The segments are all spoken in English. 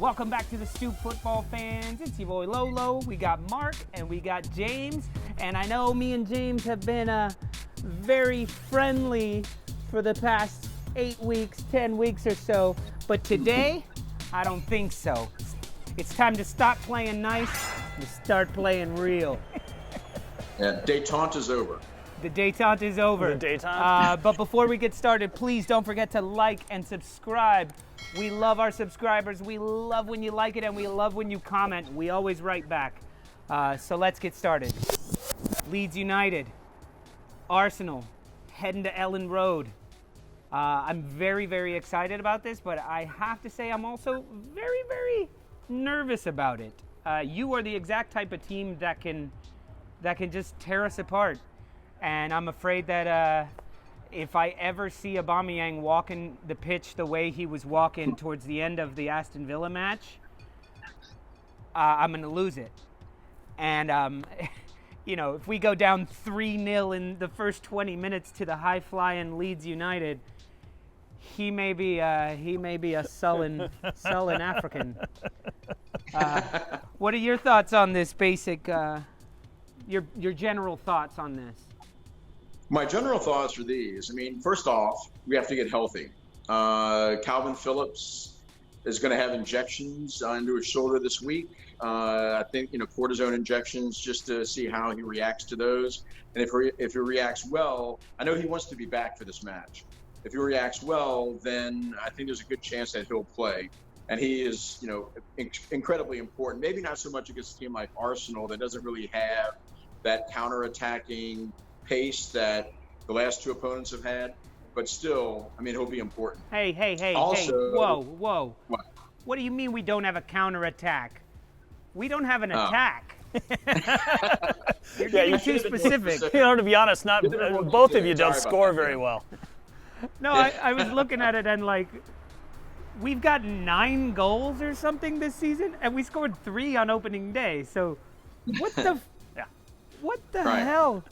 Welcome back to the Stoop football fans. It's your boy Lolo. We got Mark and we got James. And I know me and James have been very friendly for the past 8 weeks, 10 weeks or so. But today, I don't think so. It's time to stop playing nice and start playing real. Yeah, détente is over. The détente is over. The détente? But before we get started, please don't forget to like and subscribe. We love our subscribers. We love when you like it, and we love when you comment. We always write back. So let's get started. Leeds United, Arsenal, heading to Ellen Road. I'm very, very excited about this, but I have to say I'm also very, very nervous about it. You are the exact type of team that can just tear us apart. And I'm afraid that if I ever see Aubameyang walking the pitch the way he was walking towards the end of the Aston Villa match, I'm going to lose it. And, if we go down 3-0 in the first 20 minutes to the high-flying Leeds United, he may be a sullen African. What are your thoughts on this basic, your general thoughts on this? My general thoughts are these. I mean, first off, we have to get healthy. Kalvin Phillips is going to have injections into his shoulder this week. I think, cortisone injections just to see how he reacts to those. And if he reacts well, I know he wants to be back for this match. If he reacts well, then I think there's a good chance that he'll play. And he is, incredibly important. Maybe not so much against a team like Arsenal that doesn't really have that counter-attacking pace that the last two opponents have had, but still, he'll be important. Hey, also, whoa. What do you mean we don't have a counter-attack? We don't have an attack. You're getting too specific. To be honest, both of you don't score very well. No, I was looking at it and we've got 9 goals or something this season, and we scored 3 on opening day. So, what the hell?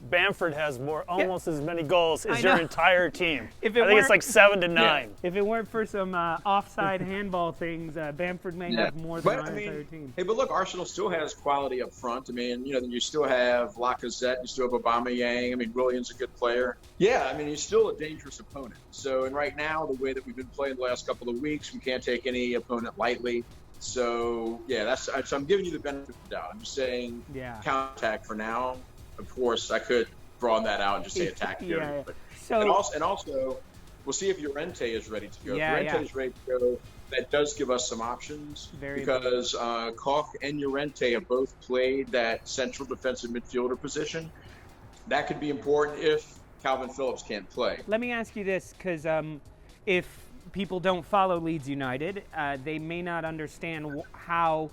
Bamford has almost as many goals as your entire team. I think it's like 7 to 9. Yeah. If it weren't for some offside handball things, Bamford may have more than our entire team. Hey, but look, Arsenal still has quality up front. You still have Lacazette, you still have Aubameyang. Williams a good player. Yeah, he's still a dangerous opponent. So, and right now, the way that we've been playing the last couple of weeks, we can't take any opponent lightly. So, yeah, so I'm giving you the benefit of the doubt. I'm just saying counterattack for now. Of course, I could broaden that out and just say attack. Yeah. But, and also, we'll see if Llorente is ready to go. If Llorente is ready to go, that does give us some options because Koch and Llorente have both played that central defensive midfielder position. That could be important if Kalvin Phillips can't play. Let me ask you this, because if people don't follow Leeds United, they may not understand how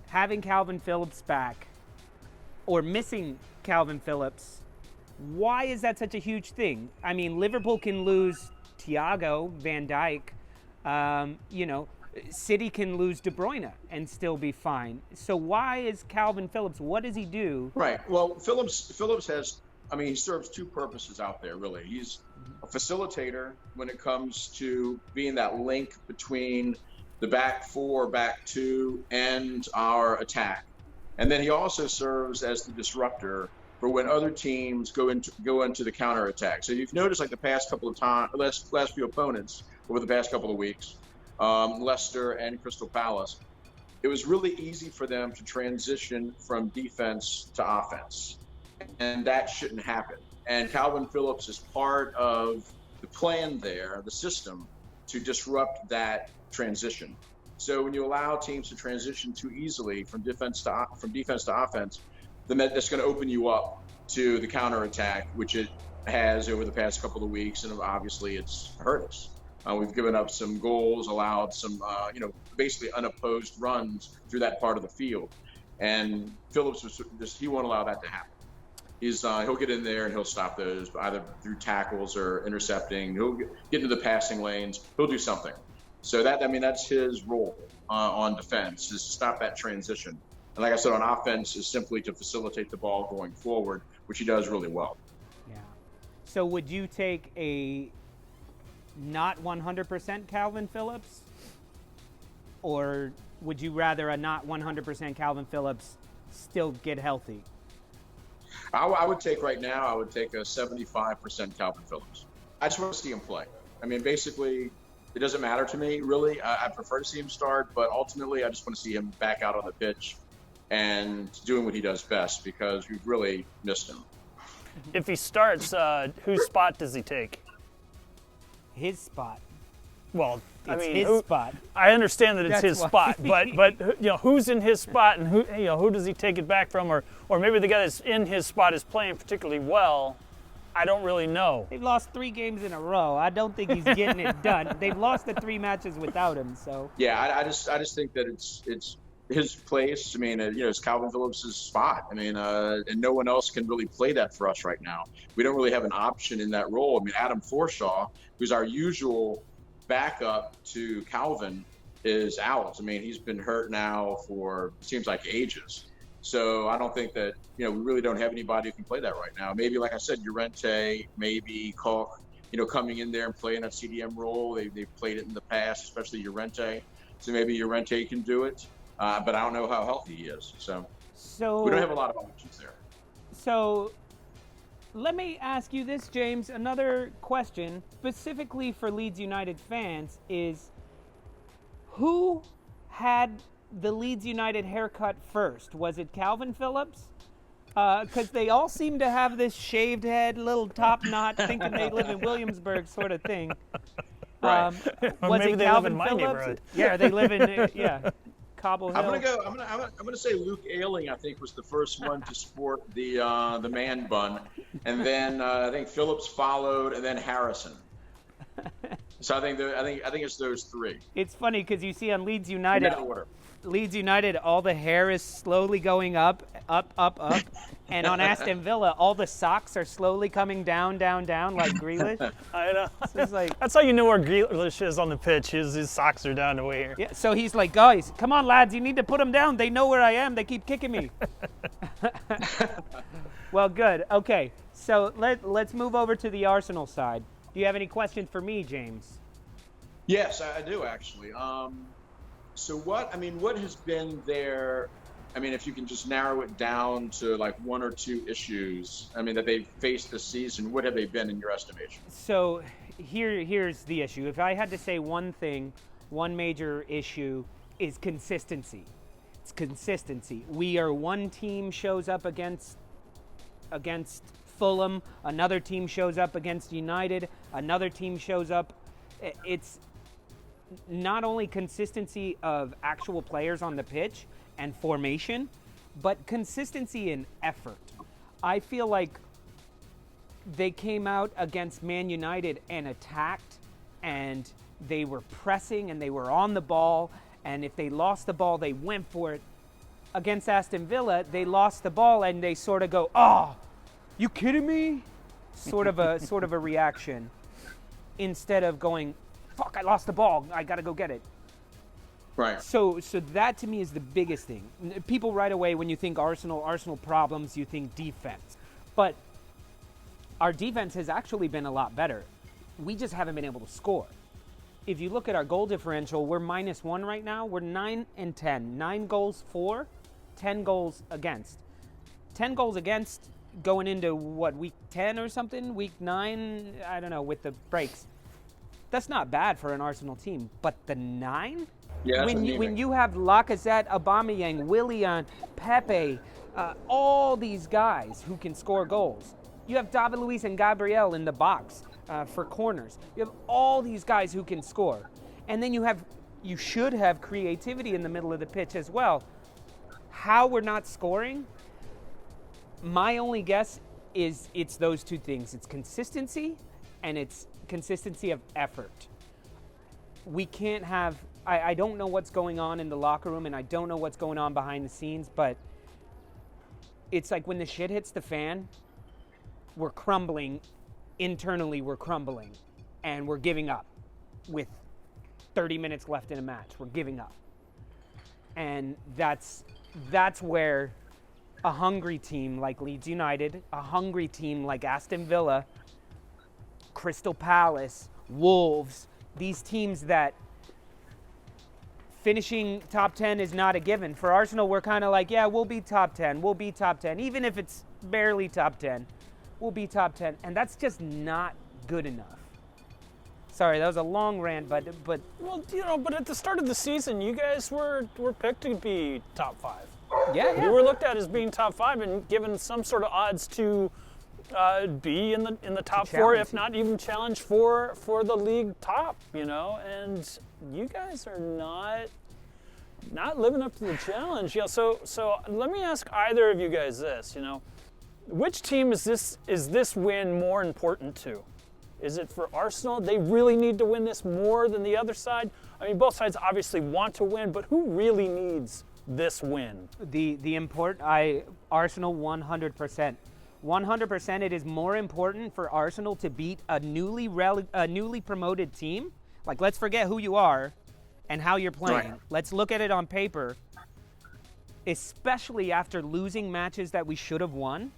having Kalvin Phillips back or missing Kalvin Phillips, why is that such a huge thing? Liverpool can lose Thiago, Van Dijk, City can lose De Bruyne and still be fine. So why is Kalvin Phillips, what does he do? Right, well, Phillips has, he serves 2 purposes out there, really. He's a facilitator when it comes to being that link between the back 4, back 2, and our attack. And then he also serves as the disruptor for when other teams go into the counterattack. So you've noticed the past couple of times, last few opponents over the past couple of weeks, Leicester and Crystal Palace, it was really easy for them to transition from defense to offense. And that shouldn't happen. And Kalvin Phillips is part of the plan there, the system, to disrupt that transition. So when you allow teams to transition too easily from defense to offense, then that's going to open you up to the counterattack, which it has over the past couple of weeks, and obviously it's hurt us. We've given up some goals, allowed some, basically unopposed runs through that part of the field, and Phillips he won't allow that to happen. He'll get in there and he'll stop those either through tackles or intercepting. He'll get into the passing lanes. He'll do something. So that's his role on defense, is to stop that transition. And like I said, on offense is simply to facilitate the ball going forward, which he does really well. Yeah. So would you take a not 100% Kalvin Phillips? Or would you rather a not 100% Kalvin Phillips still get healthy? I would take right now, I would take a 75% Kalvin Phillips. I just want to see him play. I mean, basically, it doesn't matter to me, really. I prefer to see him start, but ultimately, I just want to see him back out on the pitch and doing what he does best, because we've really missed him. If he starts, whose spot does he take? His spot. Well, I mean, his spot. I understand that it's That's his why. spot, but who's in his spot, and who does he take it back from, or maybe the guy that's in his spot is playing particularly well. I don't really know. They've lost 3 games in a row. I don't think he's getting it done. They've lost the 3 matches without him. So yeah, I just think that it's his place. I mean, it's Kalvin Phillips' spot. I mean, and no one else can really play that for us right now. We don't really have an option in that role. I mean, Adam Forshaw, who's our usual backup to Kalvin, is out. I mean, he's been hurt now for seems like ages. So I don't think that, we really don't have anybody who can play that right now. Maybe, like I said, Llorente, maybe Koch, coming in there and playing that CDM role. They've played it in the past, especially Llorente. So maybe Llorente can do it. But I don't know how healthy he is. So we don't have a lot of options there. So let me ask you this, James. Another question specifically for Leeds United fans is, who had the Leeds United haircut first? Was it Kalvin Phillips? Because they all seem to have this shaved head, little top knot, thinking they live in Williamsburg sort of thing. Right. Was maybe it they Kalvin live in my Phillips? neighborhood. Yeah, they live in Cobble Hill. I'm gonna say Luke Ayling, I think, was the first one to sport the man bun, and then I think Phillips followed, and then Harrison. So I think it's those 3. It's funny because you see on Leeds United, In that order. all the hair is slowly going up, and on Aston Villa, all the socks are slowly coming down, like Grealish. I know. So it's like, That's how you know where Grealish is on the pitch. His socks are down the way here. yeah. So he's like, guys, come on, lads, you need to put them down. They know where I am. They keep kicking me. Well, good. Okay, so let's move over to the Arsenal side. Do you have any questions for me, James? Yes, I do actually. So what has been their, if you can just narrow it down to like 1 or 2 issues, that they've faced this season, what have they been in your estimation? So here's the issue. If I had to say one thing, one major issue is consistency. It's consistency. We are one team shows up against Fulham, another team shows up against United, another team shows up. It's not only consistency of actual players on the pitch and formation, but consistency in effort. I feel like they came out against Man United and attacked, and they were pressing and they were on the ball, and if they lost the ball, they went for it. Against Aston Villa, they lost the ball and they sort of go, "Oh, you kidding me?" Sort of a reaction, instead of going, "Fuck, I lost the ball. I got to go get it." Right. So that to me is the biggest thing. People right away, when you think Arsenal problems, you think defense. But our defense has actually been a lot better. We just haven't been able to score. If you look at our goal differential, we're -1 right now. We're 9 and 10. 9 goals for, 10 goals against. 10 goals against going into week 10 or something? Week 9? I don't know, with the breaks. That's not bad for an Arsenal team, but the 9? Yeah, when you have Lacazette, Aubameyang, Willian, Pepe, all these guys who can score goals. You have David Luiz and Gabriel in the box for corners. You have all these guys who can score. And then you should have creativity in the middle of the pitch as well. How we're not scoring, my only guess is it's those 2 things. It's consistency, and it's consistency of effort. We can't have, I don't know what's going on in the locker room, and I don't know what's going on behind the scenes, but it's like when the shit hits the fan, we're crumbling. Internally, we're crumbling, and we're giving up with 30 minutes left in a match. We're giving up. And that's where a hungry team like Leeds United, a hungry team like Aston Villa, Crystal Palace, Wolves, these teams that finishing top 10 is not a given. For Arsenal, we're kind of like, yeah, we'll be top 10. We'll be top 10. Even if it's barely top 10, we'll be top 10. And that's just not good enough. Sorry, that was a long rant, but Well, but at the start of the season, you guys were picked to be top 5. yeah. You were looked at as being top 5 and given some sort of odds to be in the top 4, if not even challenge for the league top, and you guys are not living up to the challenge. So let me ask either of you guys this, which team is this win more important to? Is it for Arsenal? They really need to win this more than the other side? I mean, both sides obviously want to win, but who really needs this win? Arsenal 100%. 100%, it is more important for Arsenal to beat a newly promoted team. Like, let's forget who you are and how you're playing. Right. Let's look at it on paper, especially after losing matches that we should have won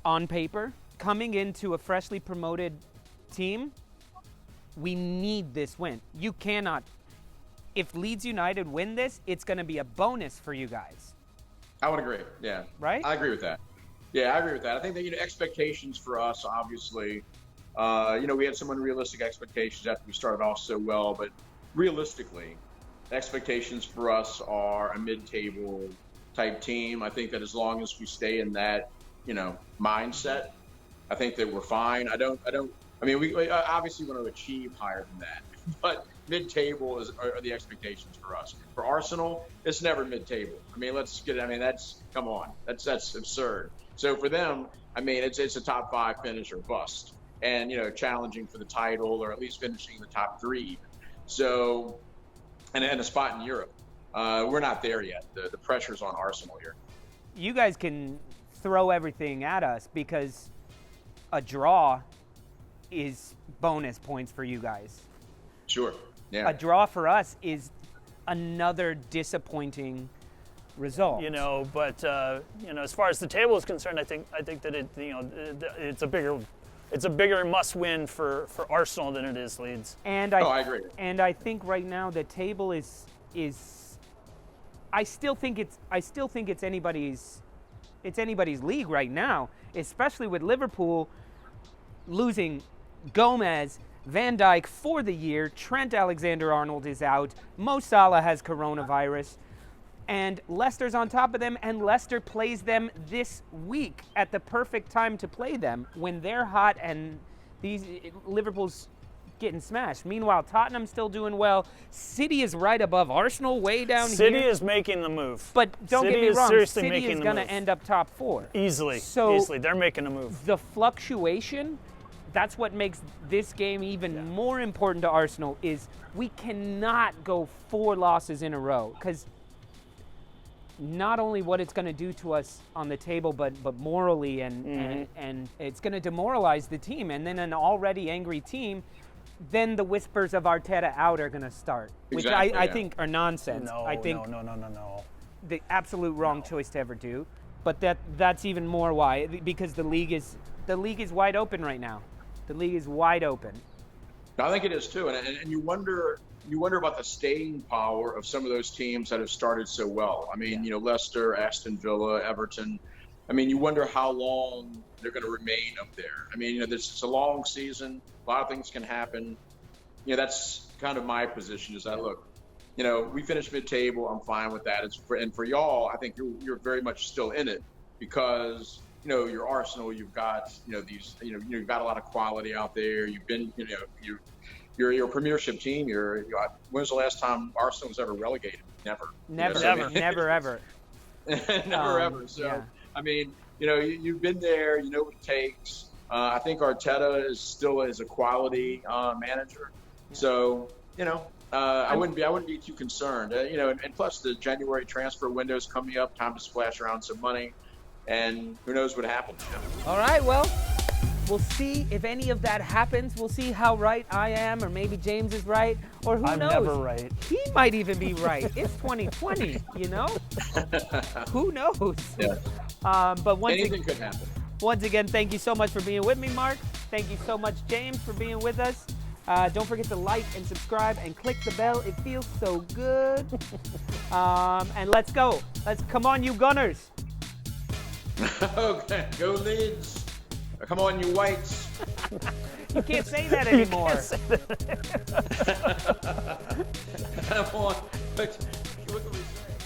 on paper. Coming into a freshly promoted team, we need this win. You cannot. If Leeds United win this, it's going to be a bonus for you guys. I would agree. Yeah. Right? I agree with that. Yeah, I agree with that. I think that expectations for us, obviously, we had some unrealistic expectations after we started off so well, but realistically, expectations for us are a mid-table type team. I think that as long as we stay in that, mindset, I think that we're fine. We obviously want to achieve higher than that, but mid-table are the expectations for us. For Arsenal, it's never mid-table. Come on, that's absurd. So for them, it's a top 5 finish or bust, and challenging for the title or at least finishing in the top 3. So, and a spot in Europe. We're not there yet. The pressure's on Arsenal here. You guys can throw everything at us because a draw is bonus points for you guys. Sure. Yeah. A draw for us is another disappointing result. But as far as the table is concerned, I think that it's a bigger must-win for Arsenal than it is Leeds. And I agree. And I think right now the table is I still think it's anybody's league right now, especially with Liverpool losing Gomez, Van Dijk for the year, Trent Alexander-Arnold is out, Mo Salah has coronavirus, and Leicester's on top of them, and Leicester plays them this week at the perfect time to play them when they're hot and Liverpool's getting smashed. Meanwhile, Tottenham's still doing well. City is right above Arsenal, way down here. City is making the move. But don't get me wrong, City is going to end up top 4. Easily. They're making a move. The fluctuation, that's what makes this game even more important to Arsenal, is we cannot go 4 losses in a row, because not only what it's going to do to us on the table, but morally, and it's going to demoralize the team. And then an already angry team, then the whispers of Arteta out are going to start, which I think are nonsense. No. The absolute wrong choice to ever do. But that's even more why, because the league is wide open right now. The league is wide open. I think it is too, and you wonder about the staying power of some of those teams that have started so well. Leicester, Aston Villa, Everton. You wonder how long they're going to remain up there. It's a long season. A lot of things can happen. That's kind of my position. Is that look, we finished mid-table. I'm fine with that. And for y'all, I think you're very much still in it because you're Arsenal. You've got you've got a lot of quality out there. You've been You're a premiership team. When was the last time Arsenal was ever relegated? Never. Never, ever. Never, ever. So, yeah. You've been there. You know what it takes. I think Arteta is still a quality manager. Yeah. So, I wouldn't be too concerned. And plus the January transfer window is coming up. Time to splash around some money, and who knows what happens. All right. Well, we'll see if any of that happens. We'll see how right I am, or maybe James is right, or who knows? I'm never right. He might even be right. It's 2020, Who knows? Yeah. But anything could happen. Once again, thank you so much for being with me, Mark. Thank you so much, James, for being with us. Don't forget to like and subscribe and click the bell. It feels so good. And let's go. Come on, you Gunners. Okay, go Leeds. Come on, you Whites. You can't say that anymore. Come on. What can we say?